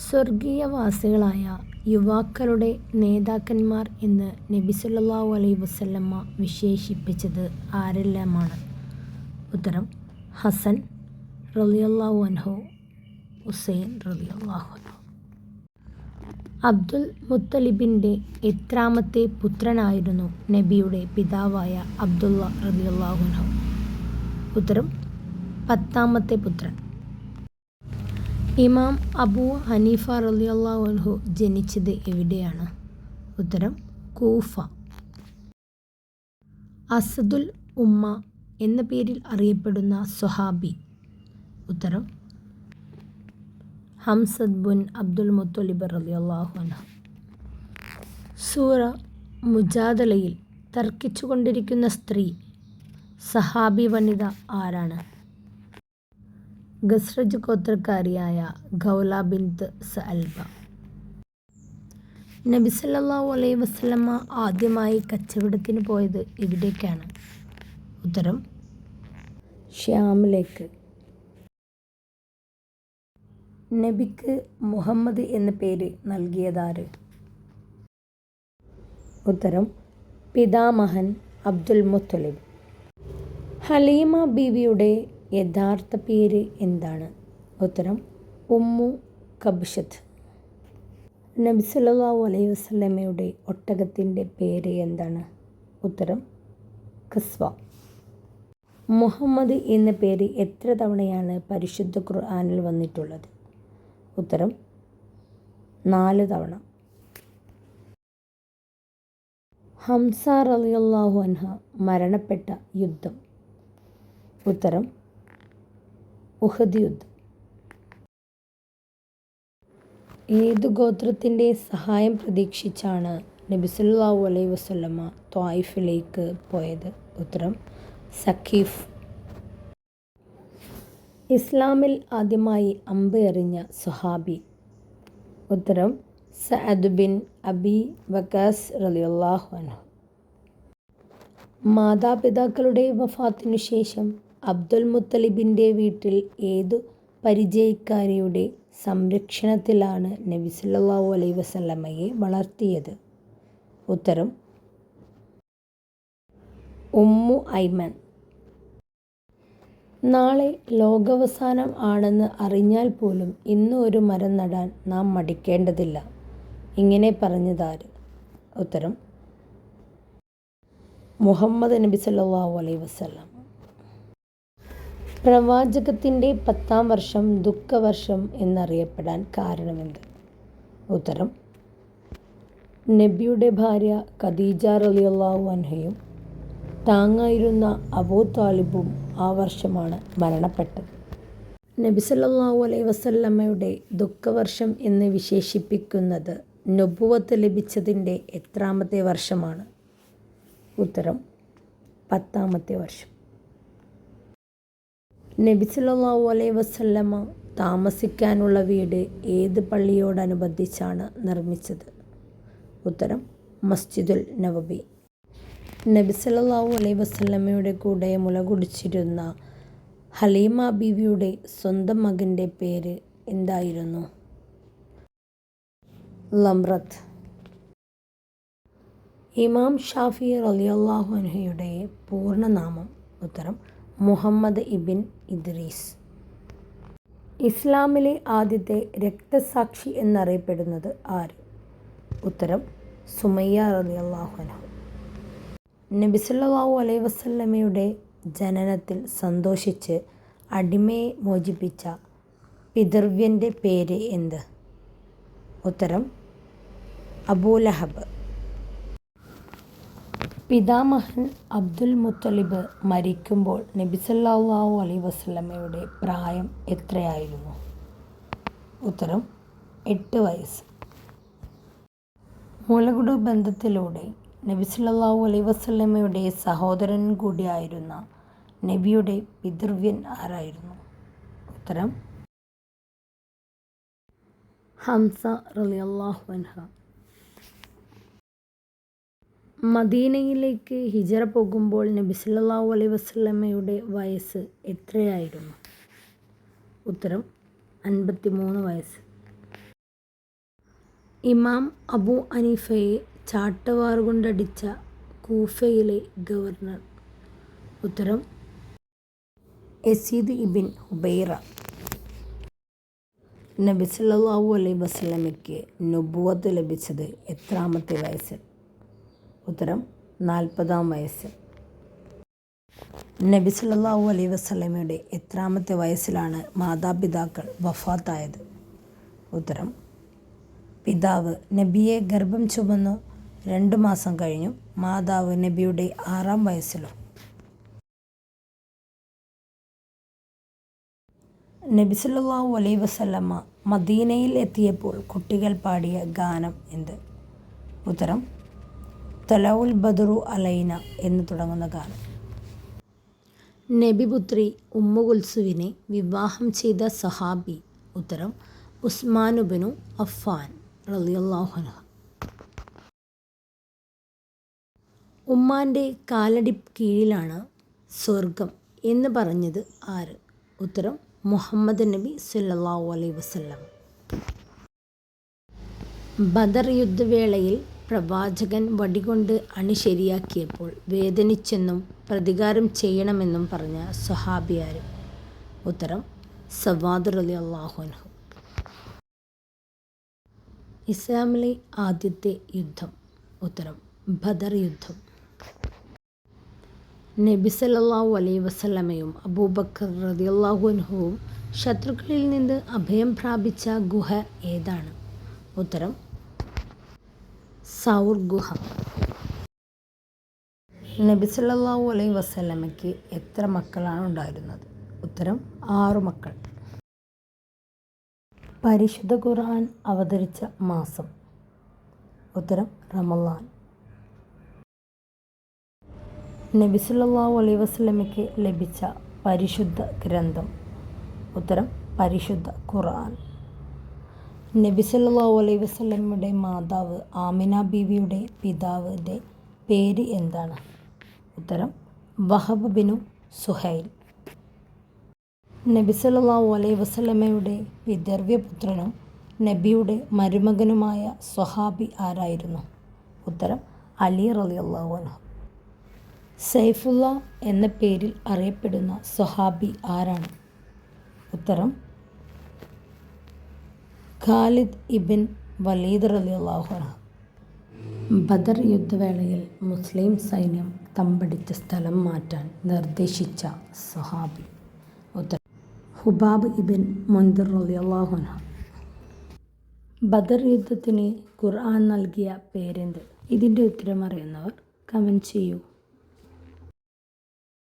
സ്വർഗീയവാസികളായ യുവാക്കളുടെ നേതാക്കന്മാർ എന്ന് നബി സല്ലല്ലാഹു അലൈഹി വസല്ലമ വിശേഷിപ്പിച്ചത് ആരെല്ലാമാണ്? ഉത്തരം: ഹസൻ റളിയല്ലാഹു അൻഹു, ഹുസൈൻ റളിയല്ലാഹു അൻഹു. അബ്ദുൽ മുത്തലിബിൻ്റെ എത്രാമത്തെ പുത്രനായിരുന്നു നബിയുടെ പിതാവായ അബ്ദുള്ള റളിയല്ലാഹു അൻഹു? ഉത്തരം: 10ാമത്തെ പുത്രൻ. ഇമാം അബൂ ഹനീഫ റളിയല്ലാഹു അൻഹു ജനിച്ചത് എവിടെയാണ്? ഉത്തരം: കൂഫ. അസദുൽ ഉമ്മ എന്ന പേരിൽ അറിയപ്പെടുന്ന സ്വഹാബി? ഉത്തരം: ഹംസത്ത് ബിൻ അബ്ദുൽ മുത്തലിബ് റളിയല്ലാഹു അൻഹു. സൂറ മുജാദലയിൽ തർക്കിച്ചുകൊണ്ടിരിക്കുന്ന സ്ത്രീ സഹാബി വനിത ആരാണ്? ഖസ്റജ് ഗോത്രക്കാരിയായ ഖൗല ബിൻത് സഅൽബ. നബി സല്ലല്ലാഹു അലൈഹി വസല്ലമ ആദ്യമായി കച്ചവടത്തിന് പോയത് എവിടേക്കാണ്? ഉത്തരം: ഷ്യാമിലേക്ക്. നബിക്ക് മുഹമ്മദ് എന്ന പേര് നൽകിയതാര്? ഉത്തരം: പിതാമഹൻ അബ്ദുൽ മുത്തലിബ്. ഹലീമ ബീവിയുടെ യഥാർത്ഥ പേര് എന്താണ്? ഉത്തരം: ഉമ്മു കബ്ഷത്ത്. നബി സല്ലല്ലാഹു അലൈഹി വസല്ലമയുടെ ഒട്ടകത്തിൻ്റെ പേര് എന്താണ്? ഉത്തരം: ഖസ്വ. മുഹമ്മദ് എന്ന പേര് എത്ര തവണയാണ് പരിശുദ്ധ ഖുർആനിൽ വന്നിട്ടുള്ളത്? ഉത്തരം: 4 തവണ. ഹംസ റളിയല്ലാഹു അൻഹ മരണപ്പെട്ട യുദ്ധം? ഉത്തരം: ഉഹദ് യുദ്ധം. ഏതു ഗോത്രത്തിൻ്റെ സഹായം പ്രതീക്ഷിച്ചാണ് നബി സല്ലല്ലാഹു അലൈഹി വസല്ലമ ത്വായിഫിലേക്ക് പോയത്? ഉത്തരം: സഖീഫ്. ഇസ്ലാമിൽ ആദ്യമായി അമ്പ് എറിഞ്ഞ സ്വഹാബി? ഉത്തരം: സഅദ് ബിൻ അബി വഖാസ് റളിയല്ലാഹു അൻഹു. മാതാപിതാക്കളുടെ വഫാത്തിനു ശേഷം അബ്ദുൽ മുത്തലിബിൻ്റെ വീട്ടിൽ ഏതു പരിചയക്കാരിയുടെ സംരക്ഷണത്തിലാണ് നബി സല്ലല്ലാഹു അലൈഹി വസല്ലമയെ വളർത്തിയത്? ഉത്തരം: ഉമ്മു ഐമൻ. നാളെ ലോകാവസാനം ആണെന്ന് അറിഞ്ഞാൽ പോലും ഇന്ന് ഒരു മരം നടാൻ നാം മടിക്കേണ്ടതില്ല. ഇങ്ങനെ പറഞ്ഞതാര്? ഉത്തരം: മുഹമ്മദ് നബി സല്ലല്ലാഹു അലൈഹി വസല്ലം. പ്രവാചകത്തിൻ്റെ 10ാം വർഷം ദുഃഖവർഷം എന്നറിയപ്പെടാൻ കാരണമെന്ത്? ഉത്തരം: നബിയുടെ ഭാര്യ ഖദീജ റളിയല്ലാഹു അൻഹയും താങ്ങായിരുന്ന അബൂ ത്വാലിബും ആ വർഷമാണ് മരണപ്പെട്ടത്. നബി സല്ലല്ലാഹു അലൈഹി വസല്ലമയുടെ ദുഃഖവർഷം എന്ന് വിശേഷിപ്പിക്കുന്നത് നുബുവത്ത് ലഭിച്ചതിൻ്റെ എത്രാമത്തെ വർഷമാണ്? ഉത്തരം: 10ാമത്തെ വർഷം. നബി സല്ലല്ലാഹു അലൈഹി വസല്ലമ താമസിക്കാനുള്ള വീട് ഏത് പള്ളിയോടനുബന്ധിച്ചാണ് നിർമ്മിച്ചത്? ഉത്തരം: മസ്ജിദുൽ നബവി. നബി സല്ലല്ലാഹു അലൈഹി വസല്ലമയുടെ കൂടെ മുലകുടിച്ചിരുന്ന ഹലീമ ബീവിയുടെ സ്വന്തം മകൻ്റെ പേര് എന്തായിരുന്നു? ലംറത്ത്. ഇമാം ഷാഫി റളിയല്ലാഹു അൻഹുയുടെ പൂർണ്ണനാമം? ഉത്തരം: മുഹമ്മദ് ഇബ്ൻ ഇദ്രീസ്. ഇസ്ലാമിലെ ആദ്യത്തെ രക്തസാക്ഷി എന്നറിയപ്പെടുന്നത് ആര്? ഉത്തരം: സുമയ്യ റളിയല്ലാഹു അൻഹ. നബി സല്ലല്ലാഹു അലൈഹി വസല്ലമയുടെ ജനനത്തിൽ സന്തോഷിച്ച് അടിമയെ മോചിപ്പിച്ച പിതൃവ്യൻ്റെ പേര് എന്ത്? ഉത്തരം: അബൂലഹബ്. പിതാമഹൻ അബ്ദുൽ മുത്തലിബ് മരിക്കുമ്പോൾ നബി സല്ലല്ലാഹു അലൈഹി വസല്ലമയുടെ പ്രായം എത്രയായിരുന്നു? ഉത്തരം: 8 വയസ്സ്. മുലകുടി ബന്ധത്തിലൂടെ നബി സല്ലല്ലാഹു അലൈഹി വസല്ലമയുടെ സഹോദരൻ കൂടിയായിരുന്ന നബിയുടെ പിതൃവ്യൻ ആരായിരുന്നു? ഉത്തരം: ഹംസ റളിയല്ലാഹു അൻഹ. മദീനയിലേക്ക് ഹിജറ പോകുമ്പോൾ നബി സല്ലല്ലാഹു അലൈഹി വസല്ലമയുടെ വയസ്സ് എത്രയായിരുന്നു? ഉത്തരം: 53 വയസ്സ്. ഇമാം അബൂ ഹനീഫയെ ചാട്ടവാറുകൊണ്ടടിച്ച കൂഫയിലെ ഗവർണർ? ഉത്തരം യസീദ് ഇബിൻ ഹുബൈറ. നബി സല്ലല്ലാഹു അലൈഹി വസല്ലമയ്ക്ക് നുബുവത്ത് ലഭിച്ചത് എത്രാമത്തെ വയസ്സിൽ? ഉത്തരം 40-ാം വയസ്സിൽ. നബി സല്ലല്ലാഹു അലൈഹി വസല്ലമയുടെ എത്രാമത്തെ വയസ്സിലാണ് മാതാപിതാക്കൾ വഫാത്തായത്? ഉത്തരം പിതാവ് നബിയെ ഗർഭം ചുമന്നു 2 മാസം കഴിഞ്ഞു, മാതാവ് നബിയുടെ 6-ാം വയസ്സിലും. നബി സല്ലല്ലാഹു അലൈഹി വസല്ലമ മദീനയിൽ എത്തിയപ്പോൾ കുട്ടികൾ പാടിയ ഗാനം എന്ത്? ഉത്തരം തലഉൽ ബദ്റു അലൈന എന്ന് തുടങ്ങുന്ന ഗാനം. നബിപുത്രി ഉമ്മു കുൽസുവിനെ വിവാഹം ചെയ്ത സഹാബി? ഉത്തരം ഉസ്മാൻ ഇബ്നു അഫ്ഫാൻ റളിയല്ലാഹു അൻഹു. ഉമ്മാൻ്റെ കാലടി കീഴിലാണ് സ്വർഗം എന്ന് പറഞ്ഞത് ആര്? ഉത്തരം മുഹമ്മദ് നബി സല്ലല്ലാഹു അലൈഹി വസല്ലം. ബദർ യുദ്ധവേളയിൽ പ്രവാചകൻ വടികൊണ്ട് അണി ശരിയാക്കിയപ്പോൾ വേദനിച്ചെന്നും പ്രതികാരം ചെയ്യണമെന്നും പറഞ്ഞ സ്വഹാബി ആര്? ഉത്തരം സവാദ് റളിയല്ലാഹു അൻഹു. ഇസ്ലാമിലെ ആദ്യത്തെ യുദ്ധം? ഉത്തരം ബദർ യുദ്ധം. നബി സല്ലല്ലാഹു അലൈഹി വസല്ലമയും അബൂബക്കർ റളിയല്ലാഹു അൻഹുവും ശത്രുക്കളിൽ നിന്ന് അഭയം പ്രാപിച്ച ഗുഹ ഏതാണ്? ഉത്തരം സൗർ ഗുഹ. നബി സല്ലല്ലാഹു അലൈഹി വസല്ലമയ്ക്ക് എത്ര മക്കളാണ് ഉണ്ടായിരുന്നത്? ഉത്തരം 6 മക്കൾ. പരിശുദ്ധ ഖുർആൻ അവതരിച്ച മാസം? ഉത്തരം റമളാൻ. നബി സല്ലല്ലാഹു അലൈഹി വസല്ലമയ്ക്ക് ലഭിച്ച പരിശുദ്ധ ഗ്രന്ഥം? ഉത്തരം പരിശുദ്ധ ഖുർആൻ. നബി സല്ലല്ലാഹു അലൈഹി വസല്ലമയുടെ മാതാവ് ആമിന ബീവിയുടെ പിതാവിൻ്റെ പേര് എന്താണ്? ഉത്തരം വഹബ് ബിനു സുഹൈൽ. നബി സല്ലല്ലാഹു അലൈഹി വസല്ലമയുടെ പിതൃവ്യപുത്രനും നബിയുടെ മരുമകനുമായ സ്വഹാബി ആരായിരുന്നു? ഉത്തരം അലി റളിയല്ലാഹു അൻഹു. സൈഫുള്ള എന്ന പേരിൽ അറിയപ്പെടുന്ന സ്വഹാബി ആരാണ്? ഉത്തരം ഖാലിദ് ഇബിൻ വലീദ് റളിയല്ലാഹു അൻഹു. ബദർ യുദ്ധവേളയിൽ മുസ്ലിം സൈന്യം തമ്പടിച്ച സ്ഥലം മാറ്റാൻ നിർദ്ദേശിച്ച സ്വഹാബി? ഉത്തരം ഹുബാബ് ഇബിൻ മുൻദിർ റളിയല്ലാഹു അൻഹു. ബദർ യുദ്ധത്തിന് ഖുർആൻ നൽകിയ പേരെന്ത്? ഇതിൻ്റെ ഉത്തരം അറിയുന്നവർ കമൻറ്റ് ചെയ്യൂ.